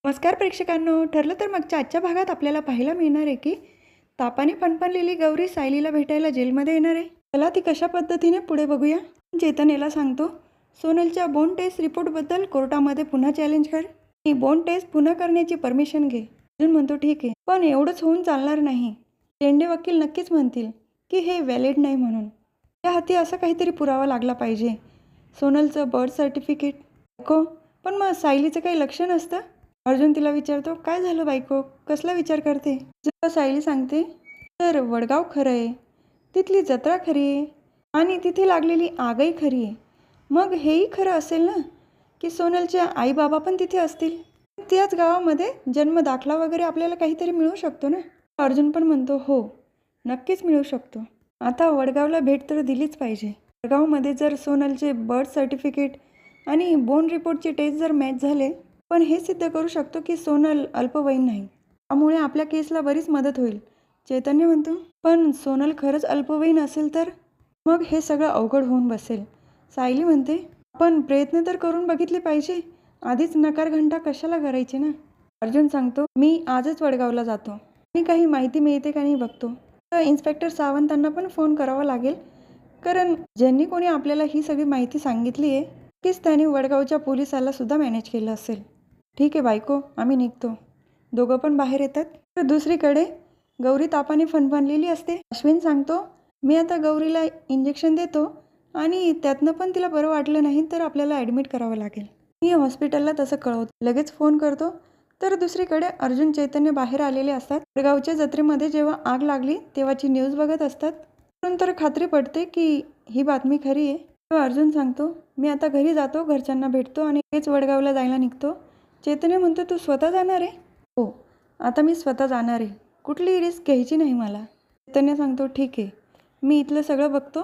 नमस्कार प्रेक्षकांनो. ठरलं तर मागच्या आजच्या भागात आपल्याला पाहायला मिळणार आहे की तापाने फणफणलेली गौरी सायलीला भेटायला जेलमध्ये येणार आहे. चला ती कशा पद्धतीने पुढे बघूया. चेतन सांगतो, सोनलच्या बोन टेस्ट रिपोर्टबद्दल कोर्टामध्ये पुन्हा चॅलेंज कर. ही बोन टेस्ट पुन्हा करण्याची परमिशन घे. अर्जुन म्हणतो ठीक आहे, पण एवढंच होऊन चालणार नाही. शेंडे वकील नक्कीच म्हणतील की हे व्हॅलिड नाही म्हणून. त्या हाती असा काहीतरी पुरावा लागला पाहिजे. सोनलचं बर्थ सर्टिफिकेट. बायको, पण मग सायलीचं काही लक्ष नसतं. अर्जुन तिला विचारतो, काय झालं बायको, कसला विचार करते. जेव्हा सायली सांगते, तर वडगाव खरं आहे, तिथली जत्रा खरी आहे आणि तिथे लागलेली आगही खरी आहे. मग हेही खरं असेल ना की सोनलच्या आई बाबा पण तिथे असतील. त्याच गावामध्ये जन्म दाखला वगैरे आपल्याला काहीतरी मिळू शकतो ना. अर्जुन पण म्हणतो, हो नक्कीच मिळू शकतो. आता वडगावला भेट तर दिलीच पाहिजे. वडगावमध्ये जर सोनलचे बर्थ सर्टिफिकेट आणि बोन रिपोर्टचे टेस्ट जर मॅच झाले, पण हे सिद्ध करू शकतो की सोनल अल्पवयीन नाही. त्यामुळे आपल्या केसला बरीच मदत होईल. चैतन्य म्हणतो, पण सोनल खरंच अल्पवयीन असेल तर मग हे सगळं अवघड होऊन बसेल. सायली म्हणते, पण प्रयत्न तर करून बघितले पाहिजे, आधीच नकार घंटा कशाला करायची ना. अर्जुन सांगतो, मी आजच वडगावला जातो, मी काही माहिती मिळते का नाही बघतो. तर इन्स्पेक्टर सावंतांना पण फोन करावा लागेल, कारण ज्यांनी कोणी आपल्याला ही सगळी माहिती सांगितली आहे कीच त्याने वडगावच्या पोलिसाला सुद्धा मॅनेज केलं असेल. ठीक आहे बायको, आम्ही निघतो. दोघं पण बाहेर येतात. तर दुसरीकडे गौरी तापाने फणफणलेली असते. अश्विन सांगतो, मी आता गौरीला इंजेक्शन देतो आणि त्यातनं पण तिला बरं वाटलं नाही तर आपल्याला ॲडमिट करावं लागेल. मी हॉस्पिटलला तसं कळवतो, लगेच फोन करतो. तर दुसरीकडे अर्जुन चैतन्य बाहेर आलेले असतात. वडगावच्या जत्रेमध्ये जेव्हा आग लागली तेव्हाची न्यूज बघत असतात. नंतर खात्री पडते की ही बातमी खरी आहे. तेव्हा अर्जुन सांगतो, मी आता घरी जातो, घरच्यांना भेटतो आणि हेच वडगावला जायला निघतो. चैतन्य म्हणतो, तू स्वतः जाणार आहे. हो, आता मी स्वतः जाणार आहे, कुठलीही रिस्क घ्यायची नाही मला. चैतन्य सांगतो, ठीक आहे, मी इथलं सगळं बघतो,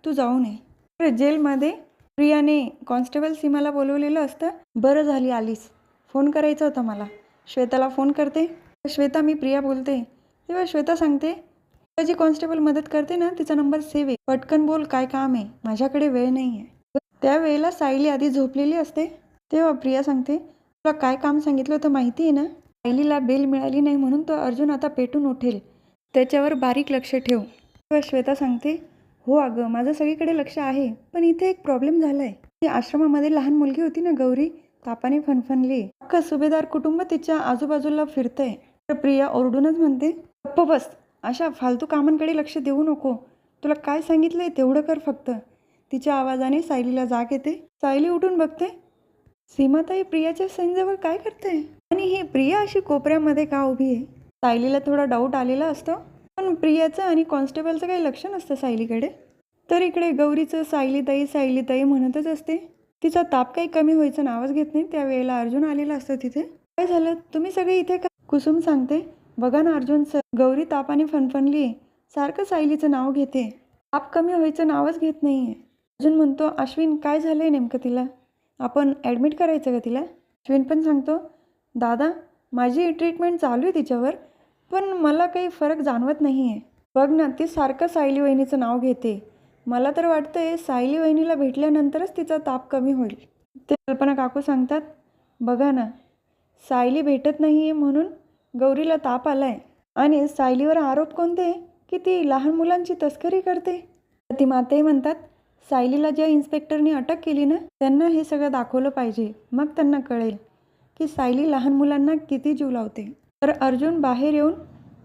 तू जाऊ नये. तर जेलमध्ये प्रियाने कॉन्स्टेबल सीमाला बोलवलेलं असतं. बरं झाली आलीस, फोन करायचा होता मला. श्वेताला फोन करते. श्वेता, मी प्रिया बोलते. तेव्हा श्वेता सांगते, जी कॉन्स्टेबल मदत करते ना, तिचा नंबर सेव्ह आहे, पटकन बोल, काय काम आहे, माझ्याकडे वेळ नाही आहे. त्यावेळेला सायली आधी झोपलेली असते. तेव्हा प्रिया सांगते, तुला काय काम सांगितलं होतं माहिती आहे ना. सायलीला बेल मिळाली नाही म्हणून तो अर्जुन आता पेटून उठेल, त्याच्यावर बारीक लक्ष ठेव. तेव्हा श्वेता सांगते, हो अगं, माझं सगळीकडे लक्ष आहे, पण इथे एक प्रॉब्लेम झाला आहे. ती आश्रमामध्ये लहान मुलगी होती ना गौरी, तापाने फणफणली. अख्खं सुभेदार कुटुंब तिच्या आजूबाजूला फिरतंय. तर प्रिया ओरडूनच म्हणते, गप्प बस, अशा फालतू कामांकडे लक्ष देऊ नको, तुला काय सांगितलंय तेवढं कर फक्त. तिच्या आवाजाने सायलीला जाग येते. सायली उठून बघते, सीमाताई प्रियाच्या सैनजवळ काय करते आणि ही प्रिया अशी कोपऱ्यामध्ये का उभी आहे. सायलीला थोडा डाऊट आलेला असतो, पण प्रियाचं आणि कॉन्स्टेबलचं काही लक्ष नसतं सायलीकडे. तर इकडे गौरीचं सायलीताई म्हणतच असते. तिचा ताप काही कमी व्हायचं नावच घेत नाही. त्यावेळेला अर्जुन आलेला असतं तिथे. काय झालं, तुम्ही सगळे इथे का. कुसुम सांगते, बघा ना अर्जुन सर, गौरी तापाने फणफणली, सारखं सायलीचं नाव घेते, ताप कमी व्हायचं नावच घेत नाही आहे. अर्जुन म्हणतो, अश्विन काय झालं आहे नेमकं तिला, आपण ॲडमिट करायचं का तिला. अश्विन पण सांगतो, दादा माझी ट्रीटमेंट चालू आहे तिच्यावर, पण मला काही फरक जाणवत नाही आहे. बघ ना, ती सारखं सायली वहिनीचं नाव घेते, मला तर वाटतंय सायली वहिनीला भेटल्यानंतरच तिचा ताप कमी होईल. ते कल्पना काकू सांगतात, बघा ना, सायली भेटत नाही आहे म्हणून गौरीला ताप आला आहे आणि सायलीवर आरोप कोणते की ती लहान मुलांची तस्करी करते. ती मातेही म्हणतात, सायलीला ज्या इन्स्पेक्टरनी अटक केली ना, त्यांना हे सगळं दाखवलं पाहिजे, मग त्यांना कळेल की सायली लहान मुलांना किती जीव लावते. तर अर्जुन बाहेर येऊन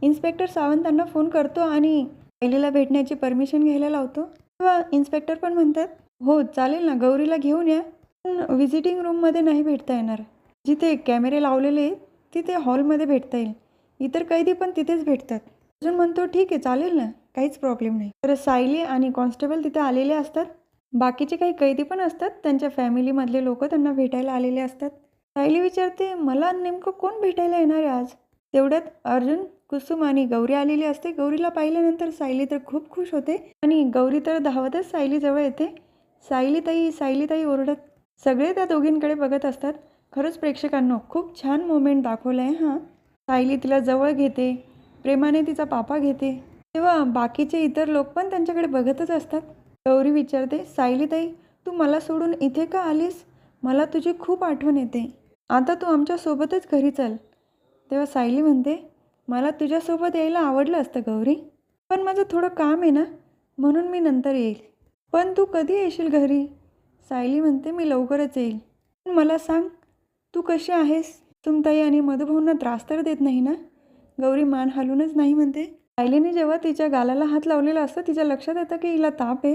इन्स्पेक्टर सावंतांना फोन करतो आणि सायलीला भेटण्याची परमिशन घ्यायला लावतो. तेव्हा इन्स्पेक्टर पण म्हणतात, हो चालेल ना, गौरीला घेऊन या, पण व्हिजिटिंग रूममध्ये नाही भेटता येणार, जिथे कॅमेरे लावलेले तिथे हॉलमध्ये भेटता येईल, इतर कैदी पण तिथेच भेटतात. अर्जुन म्हणतो, ठीक आहे चालेल ना, काहीच प्रॉब्लेम नाही. तर सायली आणि कॉन्स्टेबल तिथे आलेले असतात. बाकीचे काही कैदी पण असतात, त्यांच्या फॅमिलीमधले लोक त्यांना भेटायला आलेले असतात. सायली विचारते, मला नेमकं कोण भेटायला येणार आहे आज. तेवढ्यात अर्जुन, कुसुम आणि गौरी आलेली असते. गौरीला पाहिल्यानंतर सायली तर खूप खुश होते आणि गौरी तर धावतच सायलीजवळ येते. सायलीताई ओरडत. सगळे त्या दोघींकडे बघत असतात. खरंच प्रेक्षकांनो, खूप छान मोमेंट दाखवलं आहे हां. सायली तिला जवळ घेते, प्रेमाने तिचा पापा घेते. तेव्हा बाकीचे इतर लोक पण त्यांच्याकडे बघतच असतात. गौरी विचारते, सायलीताई तू मला सोडून इथे का आलीस, मला तुझी खूप आठवण येते. आता तू आमच्यासोबतच घरी चल. तेव्हा सायली म्हणते, मला तुझ्यासोबत यायला आवडलं असतं गौरी, पण माझं थोडं काम आहे ना, म्हणून मी नंतर येईल. पण तू कधी येशील घरी? सायली म्हणते, मी लवकरच येईल. पण मला सांग, तू कशी आहेस? सुमताई आणि मधुभाऊंना त्रास तर देत नाही ना? गौरी मान हलूनच नाही म्हणते. सायलीने जेव्हा तिच्या गालाला हात लावलेला असतं तिच्या लक्षात येतं की हिला ताप आहे.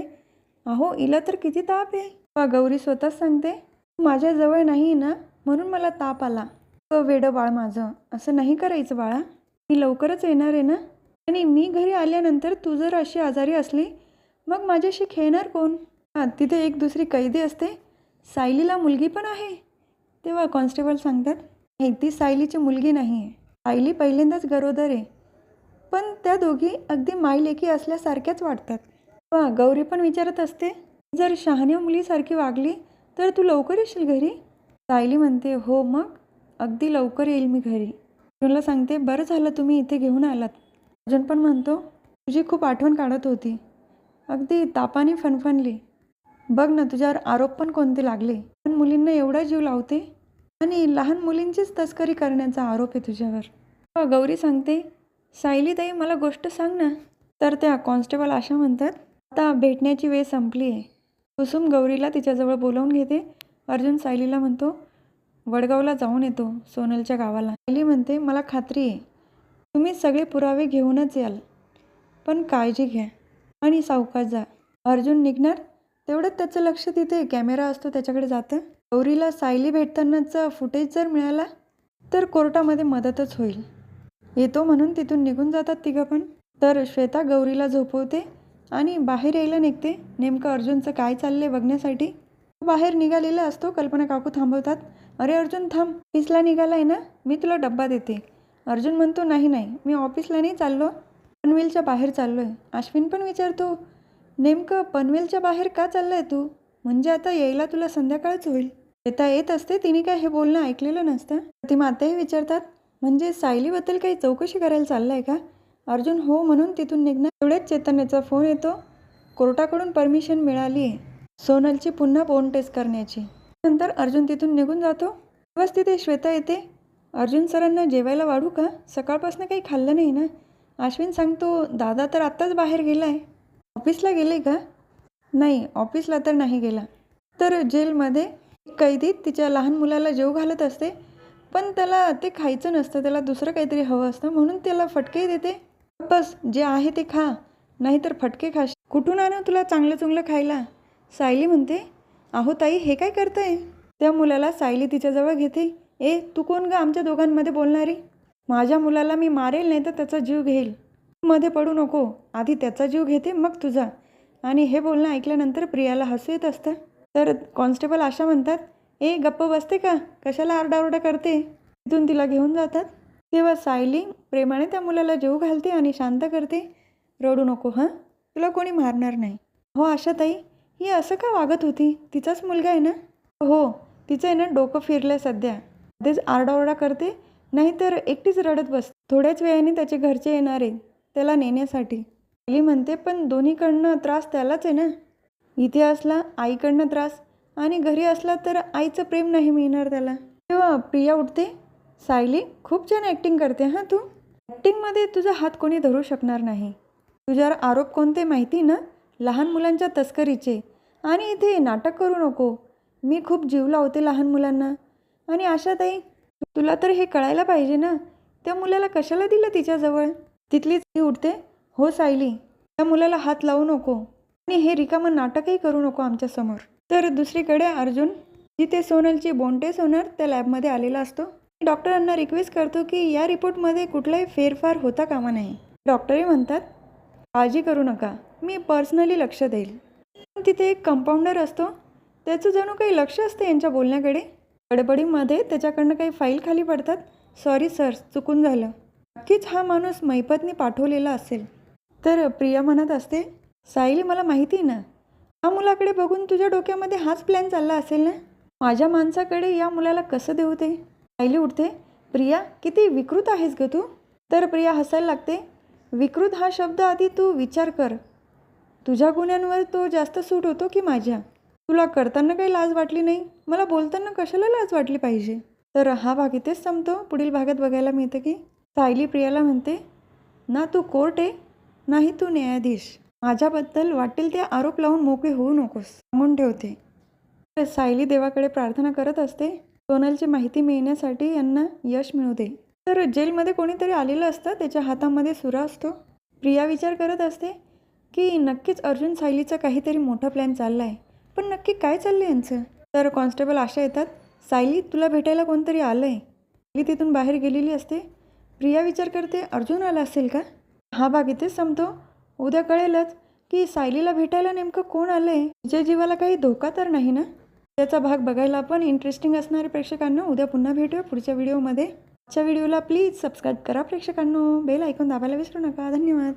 अहो, हिला तर किती ताप आहे. गौरी स्वतःच सांगते, माझ्याजवळ नाही ना म्हणून मला ताप आला. वेडं बाळ माझं, असं नाही करायचं बाळा. मी लवकरच येणार आहे ना. आणि मी घरी आल्यानंतर तू जर अशी आजारी असली मग माझ्याशी खेळणार कोण? तिथे एक दुसरी कैदी असते, सायलीला मुलगी पण आहे. तेव्हा कॉन्स्टेबल सांगतात, नाही ती सायलीची मुलगी नाही आहे. सायली पहिल्यांदाच गरोदर आहे. पण त्या दोघी अगदी मायलेकी असल्यासारख्याच वाटतात. गौरी पण विचारत असते, जर शहाण्या मुलीसारखी वागली तर तू लवकर येशील घरी? सायली म्हणते, हो मग अगदी लवकर येईल मी घरी. अर्जुनला सांगते, बरं झालं तुम्ही इथे घेऊन आलात. अर्जुन पण म्हणतो, तुझी खूप आठवण काढत होती, अगदी तापाने फणफणली. बघ ना, तुझ्यावर आरोप पण कोणते लागले. पण मुलींना एवढा जीव लावते आणि लहान मुलींचीच तस्करी करण्याचा आरोप आहे तुझ्यावर. गौरी सांगते, सायली ताई मला गोष्ट सांग ना. तर त्या कॉन्स्टेबल अशा म्हणतात, आता भेटण्याची वेळ संपली आहे. कुसुम गौरीला तिच्याजवळ बोलावून घेते. अर्जुन सायलीला म्हणतो, वडगावला जाऊन येतो, सोनलच्या गावाला. सायली म्हणते, मला खात्री आहे तुम्ही सगळे पुरावे घेऊनच याल, पण काळजी घ्या आणि सावकाश जा. अर्जुन निघणार तेवढंच त्याचं लक्ष तिथे कॅमेरा असतो त्याच्याकडे जातं. गौरीला सायली भेटतानाचा फुटेज जर मिळाला तर कोर्टामध्ये मदतच होईल. येतो म्हणून तिथून निघून जातात तिघं पण. तर श्वेता गौरीला झोपवते आणि बाहेर यायला निघते. नेमकं अर्जुनचं काय चाललंय बघण्यासाठी. बाहेर निघालेला असतो. कल्पना काकू थांबवतात. अरे अर्जुन थांब, ऑफिसला निघालाय ना, मी तुला डब्बा देते. अर्जुन म्हणतो, नाही नाही, मी ऑफिसला नाही चाललो, पनवेलच्या बाहेर चाललो आहे. अश्विन पण विचारतो, नेमकं पनवेलच्या बाहेर का चाललाय तू? म्हणजे आता यायला तुला संध्याकाळच होईल. श्वेता येत असते, तिने काय हे बोलणं ऐकलेलं नसतं. ती माताही विचारतात, म्हणजे सायलीबद्दल काही चौकशी करायला चाललाय का? अर्जुन हो म्हणून तिथून निघणार. तेवढ्याच चैतन्याचा फोन येतो. कोर्टाकडून परमिशन मिळाली आहे सोनलची पुन्हा बोन टेस्ट करण्याची. नंतर अर्जुन तिथून निघून जातो. तेव्हाच तिथे श्वेता येते. अर्जुन सरांना जेवायला वाढू का? सकाळपासून काही खाल्लं नाही ना. अश्विन सांगतो, दादा तर आत्ताच बाहेर गेलाय. ऑफिसला गेले का? नाही, ऑफिसला तर नाही गेला. तर जेलमध्ये कैदी तिच्या लहान मुलाला जेव घालत असते, पण त्याला ते खायचं नसतं, त्याला दुसरं काहीतरी हवं असतं, म्हणून त्याला फटके देते. बस जे आहे ते खा, नाहीतर फटके खाश. कुठून आणू तुला चांगलं चांगलं खायला? सायली म्हणते, अहो ताई हे काय करताय? त्या मुलाला सायली तिच्याजवळ घेते. ए तू कोण ग आमच्या दोघांमध्ये बोलणारी? माझ्या मुलाला मी मारेल नाही तर त्याचा जीव घेईल. मध्ये पडू नको, आधी त्याचा जीव घेते मग तुझा. आणि हे बोलणं ऐकल्यानंतर प्रियाला हसू येत असतं. तर कॉन्स्टेबल अशा म्हणतात, ए गप्प बसते का, कशाला आरडाओरडा करते? तिथून तिला घेऊन जातात. तेव्हा सायली प्रेमाने त्या मुलाला जेव घालते आणि शांत करते. रडू नको हां, तुला कोणी मारणार नाही. हो आशाताई, ही असं का वागत होती? तिचाच मुलगा आहे ना? हो, तिचं आहे ना डोकं फिरलं सध्या. तेच आरडाओरडा करते, नाहीतर एकटीच रडत बस. थोड्याच वेळाने त्याचे घरचे येणार आहे त्याला नेण्यासाठी. सायली म्हणते, पण दोन्हीकडनं त्रास त्यालाच आहे ना. इथे असला आईकडनं त्रास आणि घरी असला तर आईचं प्रेम नाही मिळणार त्याला. तेव्हा प्रिया उठते. सायली खूप छान ॲक्टिंग करते हां तू. ॲक्टिंगमध्ये तुझा हात कोणी धरू शकणार नाही. तुझ्यावर आरोप कोणते माहिती ना? लहान मुलांच्या तस्करीचे. आणि इथे नाटक करू नको. मी खूप जीव लावते लहान मुलांना. आणि आशाताई, तुला तर हे कळायला पाहिजे ना, त्या मुलाला कशाला दिलं तिच्याजवळ? तिथलीच ती उठते. हो सायली, त्या मुलाला हात लावू नको आणि हे रिकामं नाटकही करू नको आमच्यासमोर. तर दुसरीकडे अर्जुन जिथे सोनलची बोन टेस्ट होणार त्या लॅबमध्ये आलेला असतो. डॉक्टरांना रिक्वेस्ट करतो की या रिपोर्टमध्ये कुठलाही फेरफार होता कामा नाही. डॉक्टरही म्हणतात, काळजी करू नका, मी पर्सनली लक्ष देईल. तिथे एक कंपाऊंडर असतो. त्याचं जणू काही लक्ष असतं यांच्या बोलण्याकडे. गडबडीमध्ये त्याच्याकडनं काही फाईल खाली पडतात. सॉरी सर, चुकून झालं. नक्कीच हा माणूस मैपतनी पाठवलेला असेल. तर प्रिया म्हणत असते, सायली मला माहिती आहे ना, या मुलाकडे बघून तुझ्या डोक्यामध्ये हाच प्लॅन चालला असेल ना. माझ्या माणसाकडे या मुलाला कसं देऊ ते? सायली उठते. प्रिया, किती विकृत आहेस ग तू. तर प्रिया हसायला लागते. विकृत हा शब्द आधी तू विचार कर. तुझ्या गुन्ह्यांवर तो जास्त सूट होतो की माझ्या? तुला करताना काही लाज वाटली नाही, मला बोलताना कशाला लाज वाटली पाहिजे? तर हा भाग इथेच संपतो. पुढील भागात बघायला मिळतं की सायली प्रियाला म्हणते, ना तू कोर्ट आहे नाही तू न्यायाधीश, माझ्याबद्दल वाटेल ते आरोप लावून मोकळी होऊ नकोस सांगून ठेवते. तर सायली देवाकडे प्रार्थना करत असते सोनलची माहिती मिळण्यासाठी यांना यश मिळू दे. तर जेलमध्ये कोणीतरी आलेलं असतं, त्याच्या हातामध्ये सुरा असतो. प्रिया विचार करत असते की नक्कीच अर्जुन सायलीचा काहीतरी मोठा प्लॅन चालला आहे, पण नक्की काय चाललं आहे यांचं. तर कॉन्स्टेबल आशा येतात, सायली तुला भेटायला कोणतरी आलं आहे. सायली तिथून बाहेर गेलेली असते. प्रिया विचार करते अर्जुन आला असेल का. हा भाग इथेच संपतो. उद्या कळेलच की सायलीला भेटायला नेमकं कोण आलं आहे. तिच्या जीवाला काही धोका तर नाही ना. त्याचा भाग बघायला पण इंटरेस्टिंग असणारे प्रेक्षकांना उद्या पुन्हा भेटूया पुढच्या व्हिडिओमध्ये. आजच्या व्हिडिओला प्लीज सबस्क्राईब करा प्रेक्षकांनो, बेल ऐकून दाबायला विसरू नका. धन्यवाद.